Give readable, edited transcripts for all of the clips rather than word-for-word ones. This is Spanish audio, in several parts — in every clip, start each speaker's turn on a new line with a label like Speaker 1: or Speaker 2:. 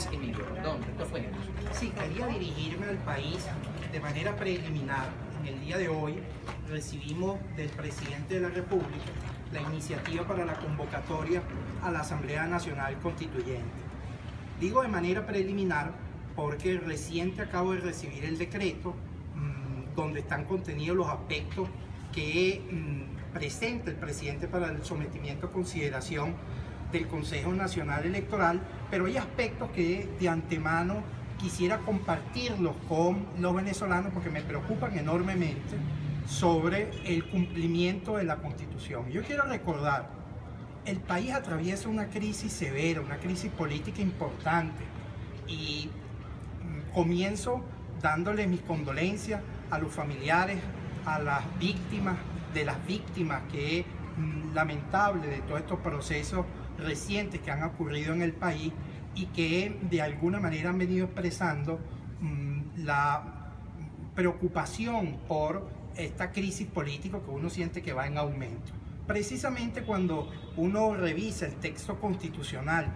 Speaker 1: país, Emilio Rondón. Cuéntanos.
Speaker 2: Sí, quería dirigirme al país de manera preliminar. En el día de hoy recibimos del presidente de la República la iniciativa para la convocatoria a la Asamblea Nacional Constituyente. Digo de manera preliminar porque reciente acabo de recibir el decreto donde están contenidos los aspectos que presenta el presidente para el sometimiento a consideración del Consejo Nacional Electoral, pero hay aspectos que de antemano quisiera compartirlos con los venezolanos porque me preocupan enormemente sobre el cumplimiento de la Constitución. Yo quiero recordar, el país atraviesa una crisis severa, una crisis política importante, y comienzo dándole mis condolencias a los familiares, a las víctimas, de las víctimas que es lamentable de todos estos procesos recientes que han ocurrido en el país y que de alguna manera han venido expresando la preocupación por esta crisis política que uno siente que va en aumento. Precisamente cuando uno revisa el texto constitucional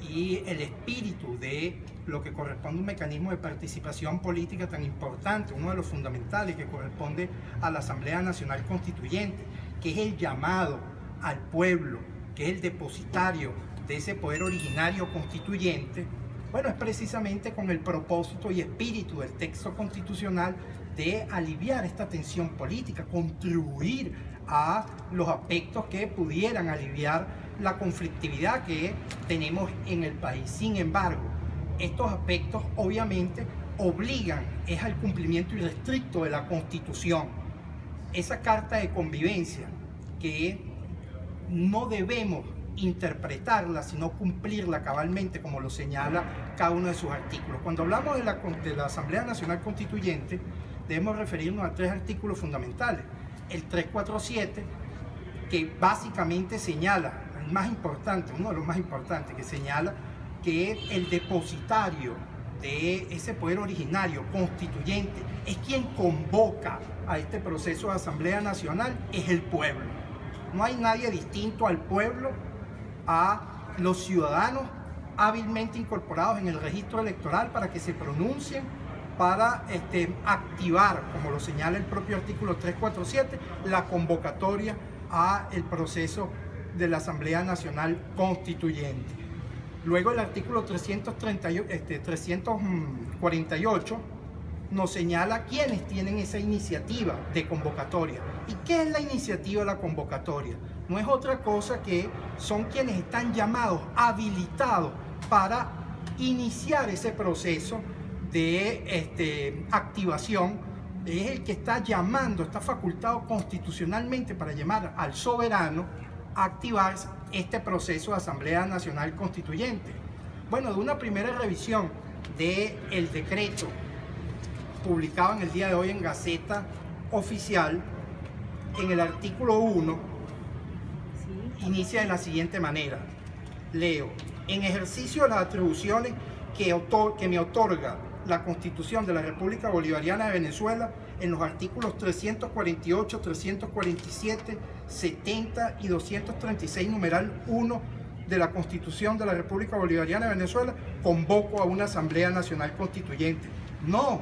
Speaker 2: y el espíritu de lo que corresponde a un mecanismo de participación política tan importante, uno de los fundamentales que corresponde a la Asamblea Nacional Constituyente, que es el llamado al pueblo, que es el depositario de ese poder originario constituyente, bueno, es precisamente con el propósito y espíritu del texto constitucional de aliviar esta tensión política, contribuir a los aspectos que pudieran aliviar la conflictividad que tenemos en el país. Sin embargo, estos aspectos obviamente obligan al cumplimiento irrestricto de la Constitución. Esa carta de convivencia que no debemos interpretarla, sino cumplirla cabalmente como lo señala cada uno de sus artículos. Cuando hablamos de la Asamblea Nacional Constituyente, debemos referirnos a tres artículos fundamentales. El 347, que básicamente señala, el más importante, uno de los más importantes, que señala que el depositario de ese poder originario constituyente es quien convoca a este proceso de Asamblea Nacional, es el pueblo. No hay nadie distinto al pueblo, a los ciudadanos hábilmente incorporados en el registro electoral para que se pronuncien, para activar, como lo señala el propio artículo 347, la convocatoria a el proceso de la Asamblea Nacional Constituyente. Luego el artículo 348 nos señala quiénes tienen esa iniciativa de convocatoria. ¿Y qué es la iniciativa de la convocatoria? No es otra cosa que son quienes están llamados, habilitados para iniciar ese proceso de activación. Es el que está llamando, está facultado constitucionalmente para llamar al soberano a activar este proceso de Asamblea Nacional Constituyente. Bueno, de una primera revisión del decreto publicado en el día de hoy en Gaceta Oficial, en el artículo 1, inicia de la siguiente manera. Leo: en ejercicio de las atribuciones que me otorga la Constitución de la República Bolivariana de Venezuela, en los artículos 348, 347, 70 y 236, numeral 1 de la Constitución de la República Bolivariana de Venezuela, convoco a una Asamblea Nacional Constituyente. No.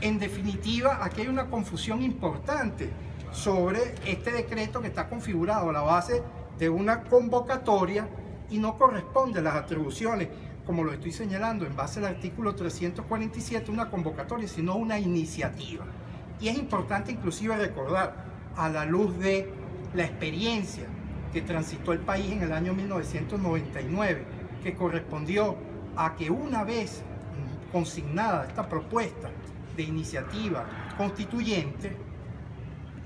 Speaker 2: En definitiva, aquí hay una confusión importante sobre este decreto que está configurado a la base de una convocatoria y no corresponde a las atribuciones, como lo estoy señalando, en base al artículo 347, una convocatoria, sino una iniciativa. Y es importante inclusive recordar, a la luz de la experiencia que transitó el país en el año 1999, que correspondió a que una vez consignada esta propuesta de iniciativa constituyente,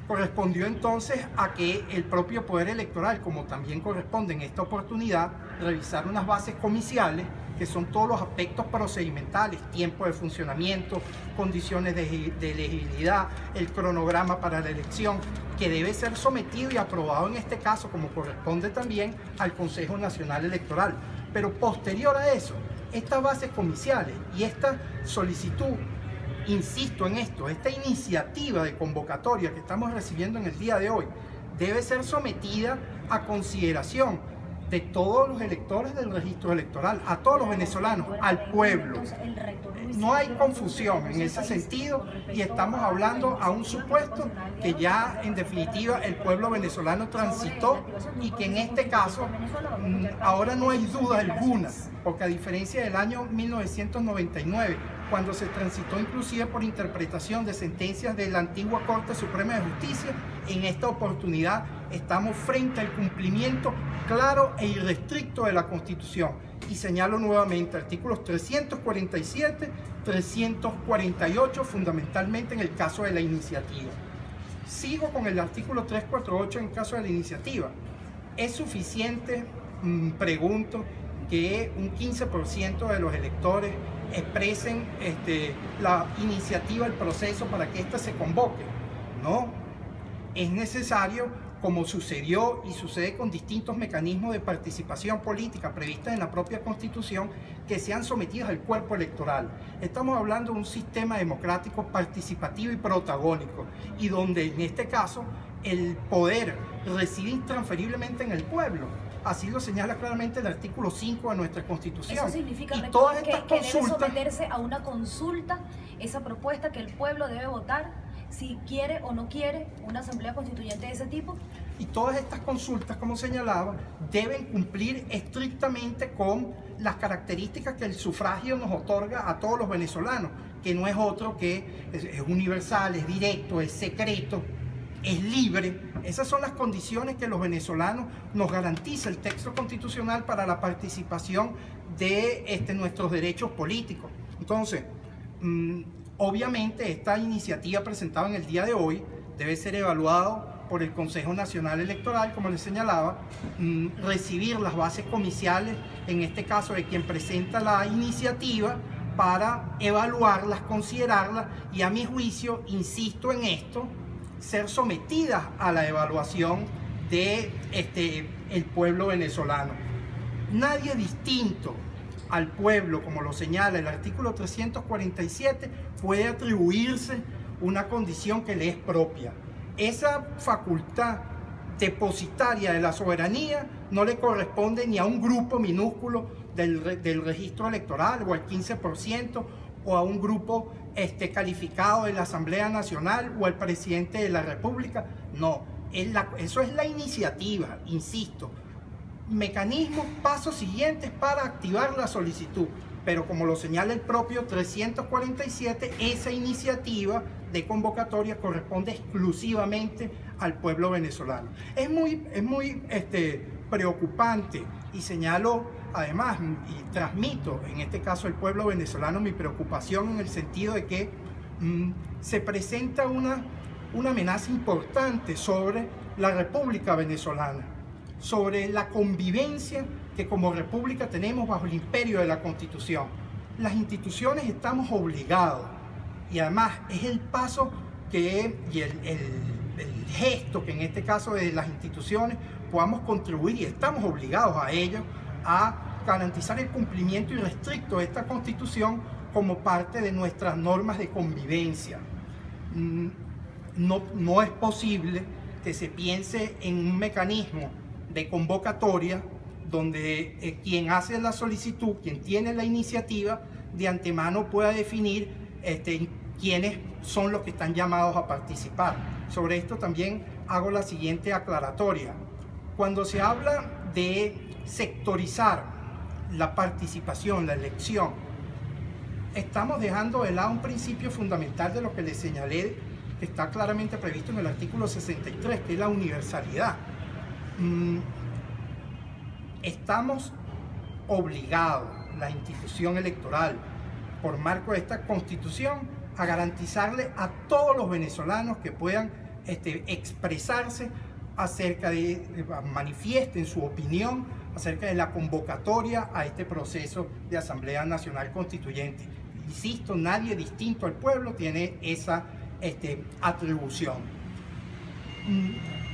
Speaker 2: correspondió entonces a que el propio Poder Electoral, como también corresponde en esta oportunidad, revisar unas bases comiciales, que son todos los aspectos procedimentales, tiempo de funcionamiento, condiciones de elegibilidad, el cronograma para la elección, que debe ser sometido y aprobado en este caso, como corresponde también al Consejo Nacional Electoral. Pero posterior a eso, estas bases comiciales y esta solicitud, insisto en esto, esta iniciativa de convocatoria que estamos recibiendo en el día de hoy, debe ser sometida a consideración de todos los electores del registro electoral, a todos los venezolanos, al pueblo. No hay confusión en ese sentido y estamos hablando a un supuesto que ya en definitiva el pueblo venezolano transitó y que en este caso ahora no hay duda alguna, porque a diferencia del año 1999, cuando se transitó inclusive por interpretación de sentencias de la antigua Corte Suprema de Justicia, en esta oportunidad estamos frente al cumplimiento claro e irrestricto de la Constitución. Y señalo nuevamente artículos 347, 348, fundamentalmente en el caso de la iniciativa. Sigo con el artículo 348 en caso de la iniciativa. ¿Es suficiente, pregunto, que un 15% de los electores expresen la iniciativa, el proceso para que ésta se convoque? No, es necesario, como sucedió y sucede con distintos mecanismos de participación política previstas en la propia Constitución, que sean sometidos al cuerpo electoral. Estamos hablando de un sistema democrático participativo y protagónico, y donde en este caso el poder reside intransferiblemente en el pueblo. Así lo señala claramente el artículo 5 de nuestra Constitución.
Speaker 1: Eso significa,
Speaker 2: y todas estas
Speaker 1: que debe
Speaker 2: consultas,
Speaker 1: someterse a una consulta, esa propuesta que el pueblo debe votar, si quiere o no quiere una asamblea constituyente de ese tipo.
Speaker 2: Y todas estas consultas, como señalaba, deben cumplir estrictamente con las características que el sufragio nos otorga a todos los venezolanos, que no es otro que es universal, es directo, es secreto, es libre. Esas son las condiciones que los venezolanos nos garantiza el texto constitucional para la participación de nuestros derechos políticos. Entonces, obviamente esta iniciativa presentada en el día de hoy debe ser evaluada por el Consejo Nacional Electoral, como les señalaba, recibir las bases comiciales, en este caso de quien presenta la iniciativa, para evaluarlas, considerarlas y, a mi juicio, insisto en esto, ser sometidas a la evaluación de el pueblo venezolano. Nadie distinto al pueblo, como lo señala el artículo 347, puede atribuirse una condición que le es propia. Esa facultad depositaria de la soberanía no le corresponde ni a un grupo minúsculo del registro electoral, o al 15%, o a un grupo calificado de la Asamblea Nacional, o al presidente de la República. No, eso es la iniciativa, insisto. Mecanismos, pasos siguientes para activar la solicitud. Pero como lo señala el propio 347, esa iniciativa de convocatoria corresponde exclusivamente al pueblo venezolano. Es muy preocupante, y señalo además y transmito en este caso al pueblo venezolano mi preocupación, en el sentido de que se presenta una amenaza importante sobre la República Venezolana, sobre la convivencia que como república tenemos bajo el imperio de la Constitución. Las instituciones estamos obligados, y además es el paso y el gesto que en este caso de las instituciones podamos contribuir, y estamos obligados a ello, a garantizar el cumplimiento irrestricto de esta Constitución como parte de nuestras normas de convivencia. No es posible que se piense en un mecanismo de convocatoria donde quien hace la solicitud, quien tiene la iniciativa, de antemano pueda definir quiénes son los que están llamados a participar. Sobre esto también hago la siguiente aclaratoria. Cuando se habla de sectorizar la participación, la elección, estamos dejando de lado un principio fundamental de lo que les señalé, que está claramente previsto en el artículo 63, que es la universalidad. Estamos obligados, la institución electoral, por marco de esta Constitución, a garantizarle a todos los venezolanos que puedan expresarse acerca manifiesten su opinión acerca de la convocatoria a este proceso de Asamblea Nacional Constituyente. Insisto, nadie distinto al pueblo tiene esa atribución.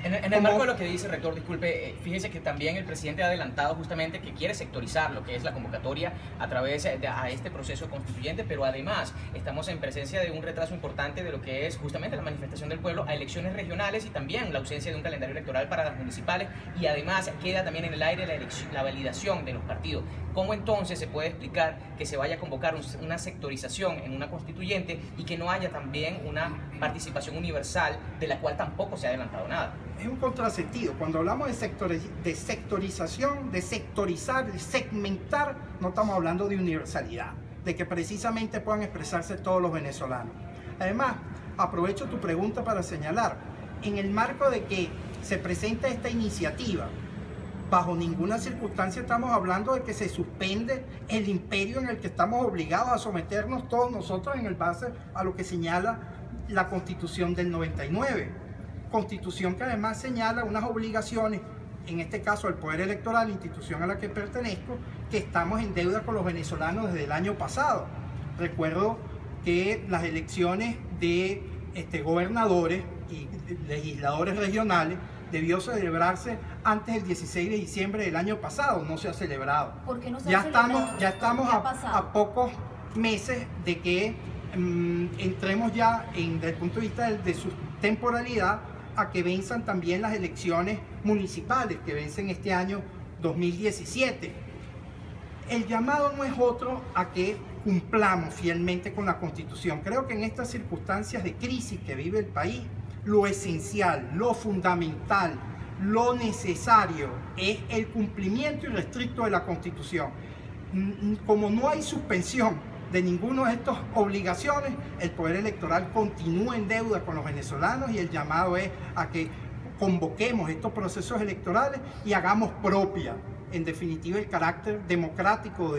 Speaker 3: En el marco de lo que dice, rector, disculpe, fíjese que también el presidente ha adelantado justamente que quiere sectorizar lo que es la convocatoria a través de este proceso constituyente, pero además estamos en presencia de un retraso importante de lo que es justamente la manifestación del pueblo a elecciones regionales y también la ausencia de un calendario electoral para las municipales, y además queda también en el aire la validación de los partidos. ¿Cómo entonces se puede explicar que se vaya a convocar una sectorización en una constituyente y que no haya también una participación universal de la cual tampoco se ha adelantado nada?
Speaker 2: Es un contrasentido. Cuando hablamos de sectorización, de sectorizar, de segmentar, no estamos hablando de universalidad, de que precisamente puedan expresarse todos los venezolanos. Además, aprovecho tu pregunta para señalar, en el marco de que se presenta esta iniciativa, bajo ninguna circunstancia estamos hablando de que se suspende el imperio en el que estamos obligados a someternos todos nosotros en base a lo que señala la Constitución del 99. Constitución que además señala unas obligaciones, en este caso al Poder Electoral, institución a la que pertenezco, que estamos en deuda con los venezolanos desde el año pasado. Recuerdo que las elecciones de gobernadores y legisladores regionales debió celebrarse antes del 16 de diciembre del año pasado, no se ha celebrado.
Speaker 1: ¿Por qué no se
Speaker 2: ya
Speaker 1: ha celebrado?
Speaker 2: Estamos a pocos meses de que entremos ya desde el punto de vista de su temporalidad a que venzan también las elecciones municipales que vencen este año 2017. El llamado no es otro a que cumplamos fielmente con la Constitución. Creo que en estas circunstancias de crisis que vive el país, lo esencial, lo fundamental, lo necesario es el cumplimiento irrestricto de la Constitución. Como no hay suspensión de ninguna de estas obligaciones, el Poder Electoral continúa en deuda con los venezolanos y el llamado es a que convoquemos estos procesos electorales y hagamos propia, en definitiva, el carácter democrático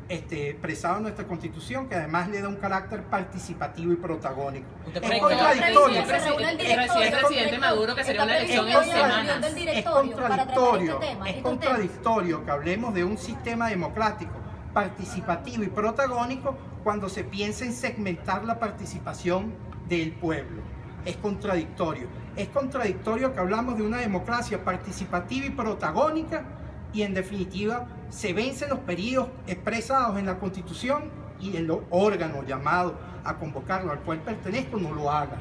Speaker 2: expresado en nuestra Constitución, que además le da un carácter participativo y protagónico.
Speaker 3: Es contradictorio.
Speaker 4: El presidente Maduro que sería una elección en semanas.
Speaker 2: Es contradictorio que hablemos de un sistema democrático, participativo y protagónico cuando se piensa en segmentar la participación del pueblo. Es contradictorio. Es contradictorio que hablamos de una democracia participativa y protagónica y en definitiva se vencen los periodos expresados en la Constitución y el órgano llamado a convocarlo al cual pertenezco no lo haga.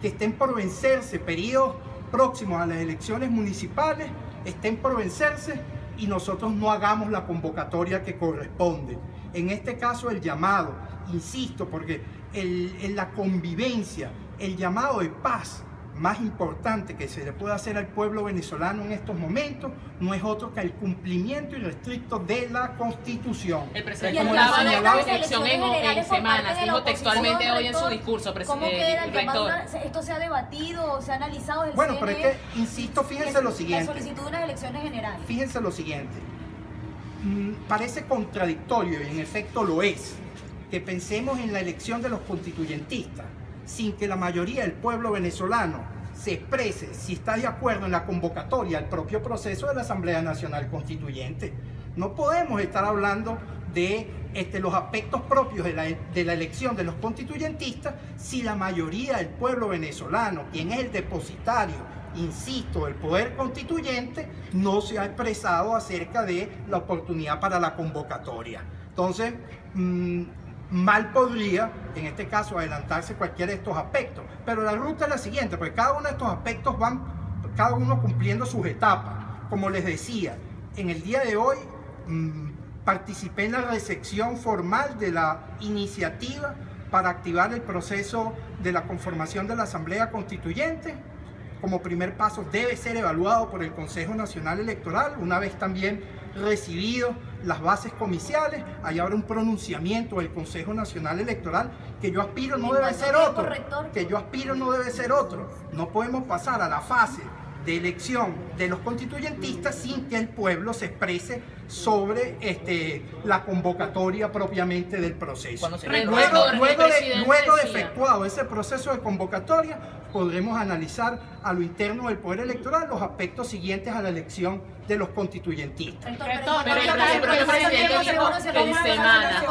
Speaker 2: Que estén por vencerse periodos próximos a las elecciones municipales, estén por vencerse y nosotros no hagamos la convocatoria que corresponde. En este caso el llamado, insisto, porque en la convivencia, el llamado de paz más importante que se le puede hacer al pueblo venezolano en estos momentos no es otro que el cumplimiento irrestricto de la Constitución.
Speaker 4: El presidente hablaba de la elección en semanas, dijo textualmente hoy en su discurso,
Speaker 1: ¿Cómo queda el
Speaker 4: rector?
Speaker 1: ¿Esto se ha debatido, se ha analizado?
Speaker 2: Bueno, pero es que, insisto, fíjense lo siguiente.
Speaker 1: La solicitud de unas elecciones generales.
Speaker 2: Fíjense lo siguiente. Parece contradictorio, y en efecto lo es, que pensemos en la elección de los constituyentistas sin que la mayoría del pueblo venezolano se exprese si está de acuerdo en la convocatoria al propio proceso de la Asamblea Nacional Constituyente. No podemos estar hablando de los aspectos propios de la elección de los constituyentistas si la mayoría del pueblo venezolano, quien es el depositario, insisto, del poder constituyente, no se ha expresado acerca de la oportunidad para la convocatoria. Entonces, mal podría, en este caso, adelantarse cualquiera de estos aspectos. Pero la ruta es la siguiente, porque cada uno de estos aspectos van, cada uno cumpliendo sus etapas. Como les decía, en el día de hoy participé en la recepción formal de la iniciativa para activar el proceso de la conformación de la Asamblea Constituyente. Como primer paso debe ser evaluado por el Consejo Nacional Electoral, una vez también recibido las bases comiciales, ahí habrá un pronunciamiento del Consejo Nacional Electoral que yo aspiro no debe ser otro, no podemos pasar a la fase de elección de los constituyentistas sin que el pueblo se exprese sobre la convocatoria propiamente del proceso. Luego de efectuado ese proceso de convocatoria, podremos analizar a lo interno del Poder Electoral los aspectos siguientes a la elección de los constituyentistas.
Speaker 4: Pero el presidente dijo en semanas,